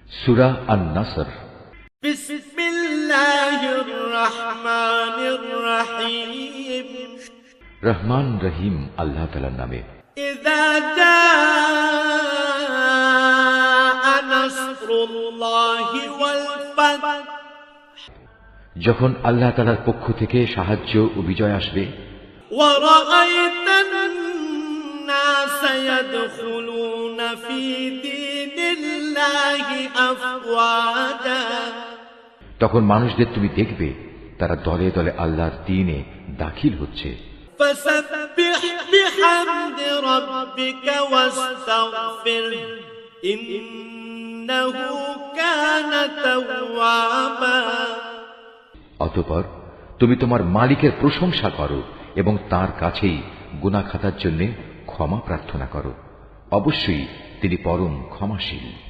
সূরা আন-নাসর। বিসমিল্লাহির রহমানির রহিম। রহমান রহিম আল্লাহ তাআলার নামে। ইযা জাআ নাসরুল্লাহি ওয়াল ফাত, যখন আল্লাহ তাআলার পক্ষ থেকে সাহায্য ও বিজয় আসবে। ওয়া রাআইতান নাসা ইয়াদখুলুনা ফি দীনিল্লাহি আফওয়াজা, তখন মানুষদের তুমি দেখবে তারা দলে দলে আল্লাহর দ্বীনে দাখিল হচ্ছে। ফাসাব্বিহ বিহামদি রাব্বিকা ওয়াস্তাগফির ইন্নাহু কানা তাওয়াবা। অতঃপর তুমি তোমার মালিকের প্রশংসা করো এবং তার কাছেই গুনাহ খাতার জন্য ক্ষমা প্রার্থনা করো, অবশ্যই তিনি পরম ক্ষমাশীল।